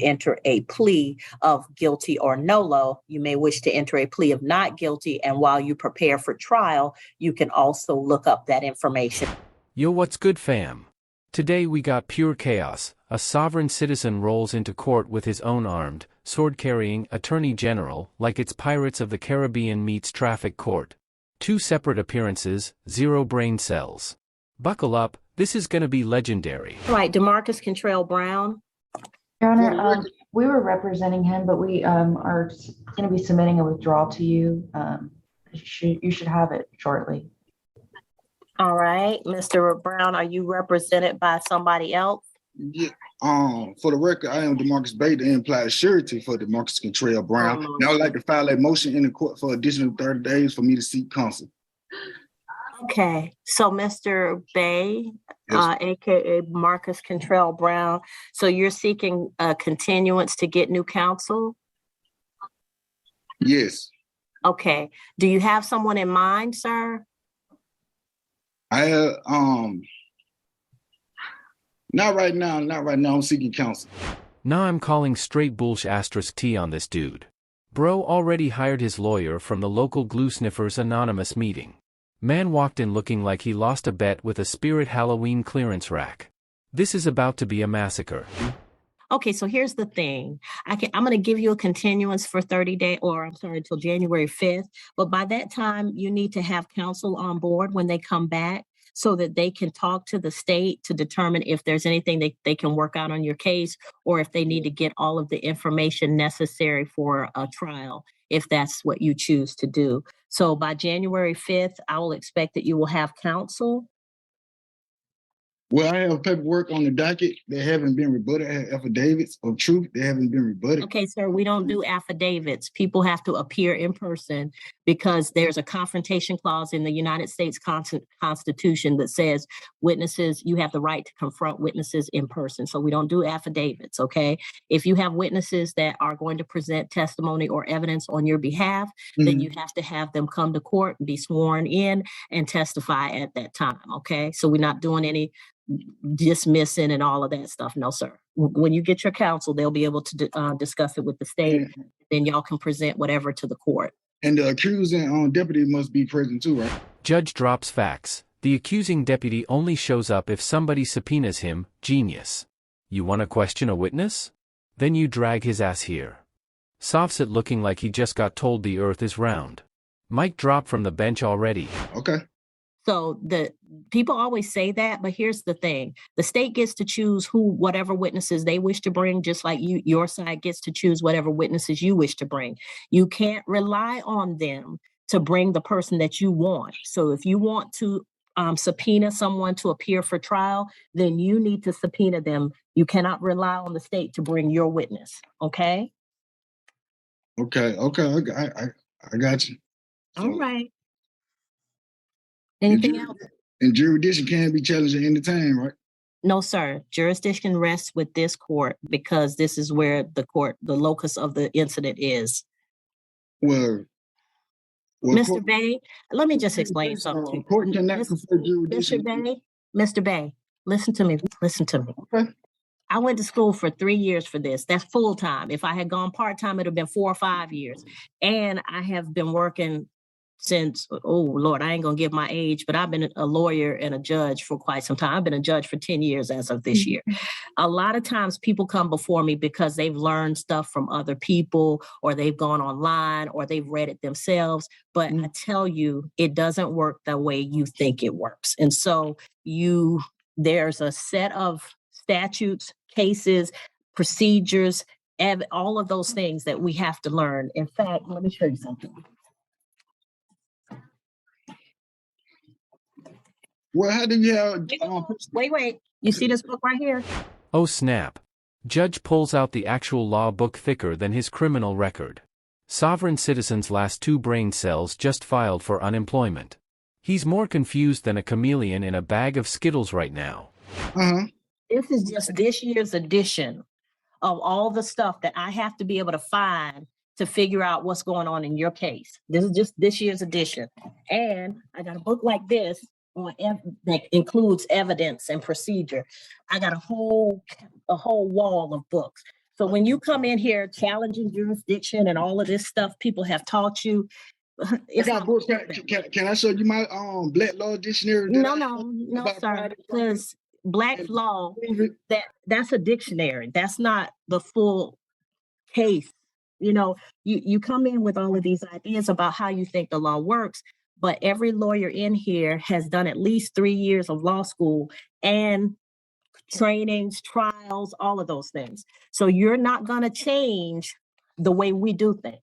enter a plea of guilty or nolo. You may wish to enter a plea of not guilty, and while you prepare for trial, you can also look up that information. Yo, what's good, fam? Today we got pure chaos. A sovereign citizen rolls into court with his own armed, sword-carrying attorney general, like it's Pirates of the Caribbean meets traffic court. 2 separate appearances, 0 brain cells. Buckle up, this is gonna be legendary. All right, DeMarcus Cantrell Brown. Your Honor, we were representing him, but we are going to be submitting a withdrawal to you. You should have it shortly. All right, Mr. Brown, are you represented by somebody else? Yeah. For the record, I am DeMarcus Bay, the implied surety for DeMarcus Cantrell Brown. And I would like to file a motion in the court for additional 30 days for me to seek counsel. Okay, so Mr. Bay, Yes. aka Marcus Cantrell Brown, so you're seeking a continuance to get new counsel? Yes. Okay, do you have someone in mind, sir? I not right now. I'm seeking counsel. Nah, I'm calling straight bullsh *T on this dude. Bro already hired his lawyer from the local glue sniffers anonymous meeting. Man walked in looking like he lost a bet with a Spirit Halloween clearance rack. This is about to be a massacre. Okay, so here's the thing. I'm going to give you a continuance for 30 days, or I'm sorry, until January 5th. But by that time, you need to have counsel on board when they come back so that they can talk to the state to determine if there's anything they can work out on your case, or if they need to get all of the information necessary for a trial, if that's what you choose to do. So by January 5th, I will expect that you will have counsel. Well, I have paperwork on the docket that haven't been rebutted. I have affidavits of truth that haven't been rebutted. Okay, sir, we don't do affidavits. People have to appear in person because there's a confrontation clause in the United States Constitution that says witnesses, you have the right to confront witnesses in person. So we don't do affidavits, okay? If you have witnesses that are going to present testimony or evidence on your behalf, then you have to have them come to court and be sworn in and testify at that time, okay? So we're not doing any dismissing and all of that stuff. No, sir. When you get your counsel, they'll be able to discuss it with the state. Then y'all can present whatever to the court. And the accusing deputy must be present too, right? Judge drops facts. The accusing deputy only shows up if somebody subpoenas him. Genius. You want to question a witness? Then you drag his ass here. Softs it looking like he just got told the earth is round. Mic drop from the bench already. Okay. So the people always say that, but here's the thing. The state gets to choose whatever witnesses they wish to bring, just like your side gets to choose whatever witnesses you wish to bring. You can't rely on them to bring the person that you want. So if you want to subpoena someone to appear for trial, then you need to subpoena them. You cannot rely on the state to bring your witness. Okay? Okay. I got you. All right. Anything else? And jurisdiction can be challenged at any time, right? No, sir. Jurisdiction rests with this court because this is where the locus of the incident is. Well Mr. Bay, let me just explain something. Court cannot confer jurisdiction. Mr. Bay, listen to me. Okay. I went to school for 3 years for this. That's full time. If I had gone part time, it would have been 4 or 5 years. And I have been working since, oh Lord, I ain't gonna give my age, but I've been a lawyer and a judge for quite some time. I've been a judge for 10 years as of this year. A lot of times people come before me because they've learned stuff from other people, or they've gone online, or they've read it themselves. But I tell you, it doesn't work the way you think it works. And so there's a set of statutes, cases, procedures, all of those things that we have to learn. In fact, let me show you something. Well, how do you have... Wait. You see this book right here? Oh snap. Judge pulls out the actual law book thicker than his criminal record. Sovereign citizen's last 2 brain cells just filed for unemployment. He's more confused than a chameleon in a bag of Skittles right now. This is just this year's edition of all the stuff that I have to be able to find to figure out what's going on in your case. This is just this year's edition. And I got a book like this that includes evidence and procedure. I got a whole wall of books. So when you come in here challenging jurisdiction and all of this stuff people have taught you, I it's got not books. gonna work. Can I show you my Black Law Dictionary? that No, I no, have no, about sir. private Because Black and law, prove it? that's a dictionary. That's not the full case. You know, you come in with all of these ideas about how you think the law works, but every lawyer in here has done at least 3 years of law school and trainings, trials, all of those things. So you're not going to change the way we do things.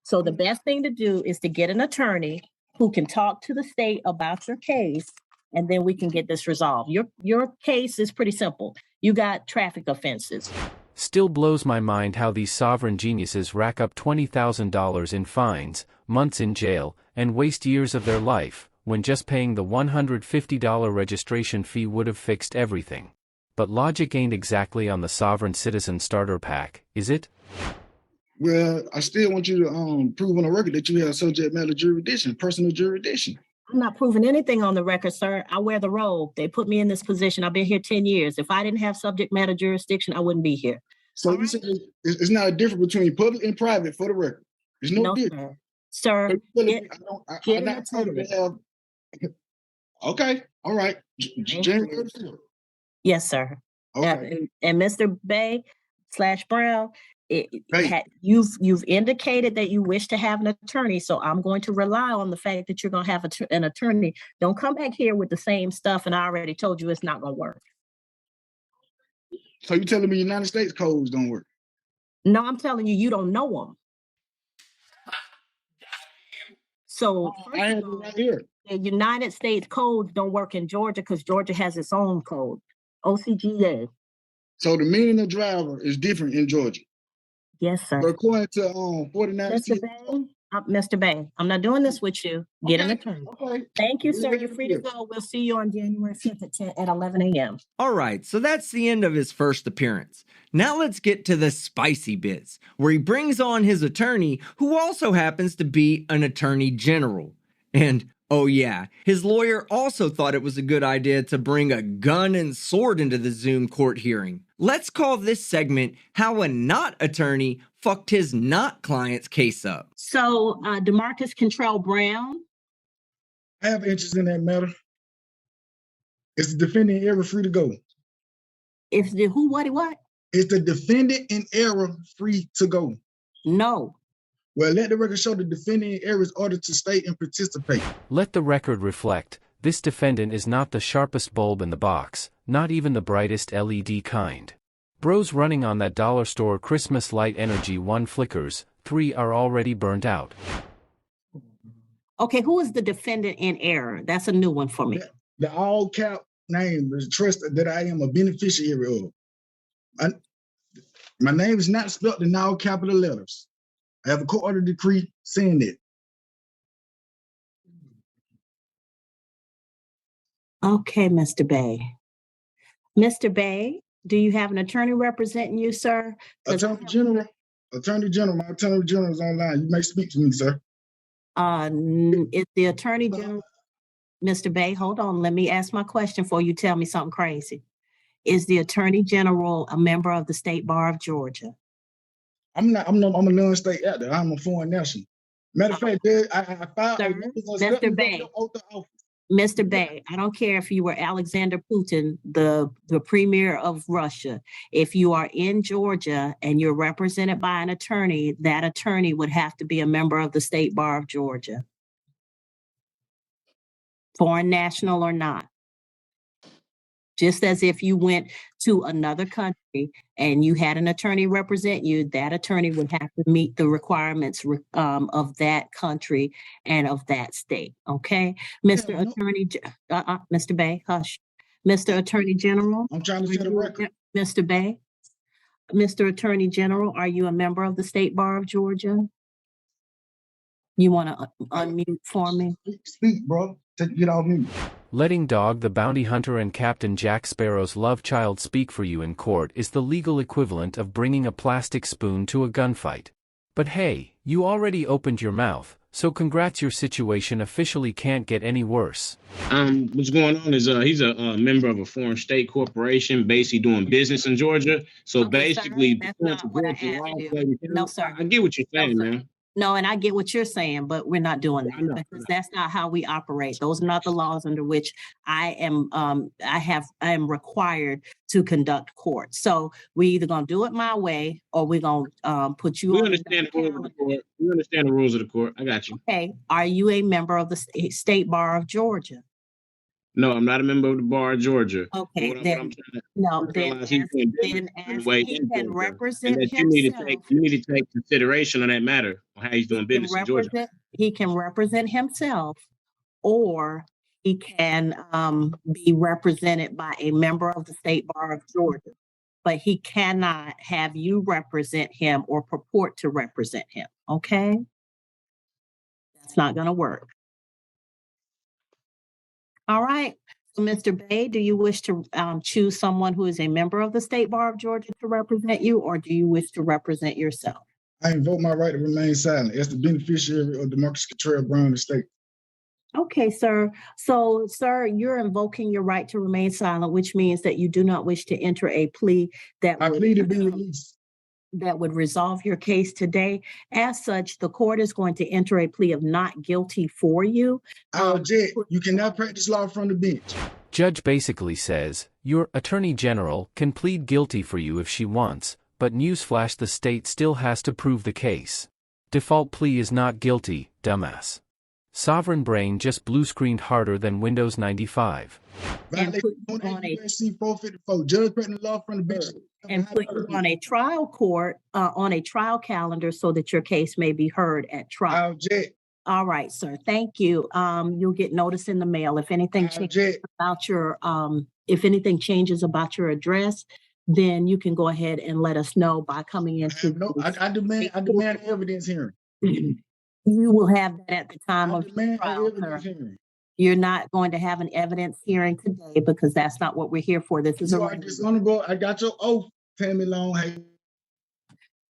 So the best thing to do is to get an attorney who can talk to the state about your case, and then we can get this resolved. Your case is pretty simple. You got traffic offenses. Still blows my mind how these sovereign geniuses rack up $20,000 in fines, months in jail, and waste years of their life, when just paying the $150 registration fee would have fixed everything. But logic ain't exactly on the sovereign citizen starter pack, is it? Well, I still want you to prove on the record that you have subject matter jurisdiction, personal jurisdiction. I'm not proving anything on the record, sir. I wear the robe. They put me in this position. I've been here 10 years. If I didn't have subject matter jurisdiction, I wouldn't be here. So you said it's not a difference between public and private for the record. There's no difference. Sir. So Sir, I'm not told to have. Okay, all right. January 5th. Yes, sir. Okay. And Mr. Bay / Brown, Hey. you've indicated that you wish to have an attorney, so I'm going to rely on the fact that you're going to have an attorney. Don't come back here with the same stuff, and I already told you it's not going to work. So you're telling me United States codes don't work? No, I'm telling you, you don't know them. So I have it right here. The United States codes don't work in Georgia because Georgia has its own code, OCGA. So the meaning of driver is different in Georgia. Yes, sir. So according to 49. Mr. Bay, I'm not doing this with you. Get an attorney. Okay. Thank you, sir. You're free to go. We'll see you on January 5th at 11 a.m. All right, so that's the end of his first appearance. Now let's get to the spicy bits, where he brings on his attorney, who also happens to be an attorney general. And oh yeah, his lawyer also thought it was a good idea to bring a gun and sword into the Zoom court hearing. Let's call this segment How a Not Attorney Fucked His Not Client's Case Up. So, DeMarcus Contrell Brown. I have interest in that matter. Is the defendant ever free to go? Is the who, what? Is the defendant in error free to go? No. Well, let the record show the defendant in error is ordered to stay and participate. Let the record reflect, this defendant is not the sharpest bulb in the box, not even the brightest LED kind. Bro's running on that dollar store Christmas light energy. 1 flickers, 3 are already burnt out. Okay, who is the defendant in error? That's a new one for me. The all cap name is trust that I am a beneficiary of. My name is not spelled in all capital letters. I have a court order decree saying that. Okay, Mr. Bay. Mr. Bay, do you have an attorney representing you, sir? Attorney General, my Attorney General is online. You may speak to me, sir. Is the Attorney General, Mr. Bay, hold on, let me ask my question before you tell me something crazy. Is the Attorney General a member of the State Bar of Georgia? I'm a non-state actor. I'm a foreign national. Matter of fact, I filed. Mr. Bay. Mr. Bay, I don't care if you were Alexander Putin, the premier of Russia. If you are in Georgia and you're represented by an attorney, that attorney would have to be a member of the State Bar of Georgia. Foreign national or not. Just as if you went to another country and you had an attorney represent you, that attorney would have to meet the requirements of that country and of that state. Okay, Mr. Attorney, Mr. Bay, hush. Mr. Attorney General. I'm trying to set a record. Mr. Bay, Mr. Attorney General, are you a member of the State Bar of Georgia? You want to unmute for me? Speak, bro. Get off mute. Letting Dog the Bounty Hunter and Captain Jack Sparrow's love child speak for you in court is the legal equivalent of bringing a plastic spoon to a gunfight. But hey, you already opened your mouth, So congrats, your situation officially can't get any worse. What's going on is he's a member of a foreign state corporation, basically doing business in Georgia. So Okay, sir, basically, that's going to not what I Georgia asked law, you. Clayton No, County, sir. I get what you're No, saying, sir. man. No, and I get what you're saying, but we're not doing I that know. because that's not how we operate. Those are not the laws under which I am required to conduct court. So we either gonna do it my way or we're gonna put you We on understand the rules of the calendar. court. We understand the rules of the court. I got you. Okay, are you a member of the State Bar of Georgia? No, I'm not a member of the bar of Georgia. But Okay, what I'm then trying to no, realize, he's doing business then in a as way he in can Georgia, and represent that himself, you need to take consideration on that matter on how he's doing business in Georgia. he can represent himself, or he can be represented by a member of the State Bar of Georgia. But he cannot have you represent him or purport to represent him. Okay, that's not going to work. All right. So, Mr. Bay, do you wish to choose someone who is a member of the State Bar of Georgia to represent you, or do you wish to represent yourself? I invoke my right to remain silent as the beneficiary of Demarcus Cottrell Brown estate. Okay, sir. So, sir, you're invoking your right to remain silent, which means that you do not wish to enter a plea that My would, plea to be released. that would resolve your case today. As such, the court is going to enter a plea of not guilty for you. I object. You cannot practice law from the bench. Judge basically says, your attorney general can plead guilty for you if she wants, but newsflash, the state still has to prove the case. Default plea is not guilty, dumbass. Sovereign brain just blue screened harder than Windows 95. And put you on a USC 454. Judge practicing law from the bench. and put you on a trial court, on a trial calendar so that your case may be heard at I trial. object. All right, sir. Thank you. You'll get notice in the mail if anything I changes object. about your if anything changes about your address, then you can go ahead and let us know by coming into. I demand evidence hearing. You will have that at the time I of the demand trial, evidence sir. hearing. You're not going to have an evidence hearing today because that's not what we're here for. This is You a are dishonorable. I got your oath, Tammy Long.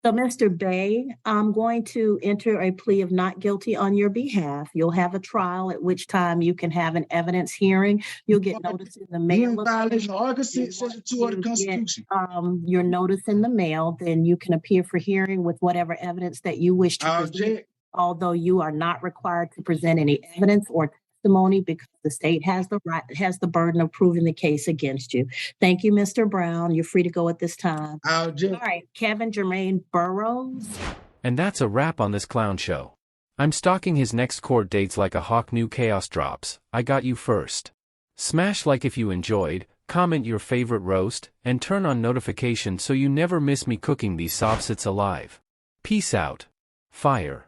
So, Mr. Bay, I'm going to enter a plea of not guilty on your behalf. You'll have a trial at which time you can have an evidence hearing. You'll get notice in the You're in mail. violation of Article 6, Section 2 of the Constitution. Your notice in the mail, then you can appear for hearing with whatever evidence that you wish to I present. object. Although you are not required to present any evidence or testimony because the state has the burden of proving the case against you. Thank you, Mr. Brown. You're free to go at this time. I All object. right, Kevin Jermaine Burrows. And that's a wrap on this clown show. I'm stalking his next court dates like a hawk. New chaos drops. I got you first. Smash like if you enjoyed, comment your favorite roast, and turn on notifications so you never miss me cooking these soft sits alive. Peace out. Fire.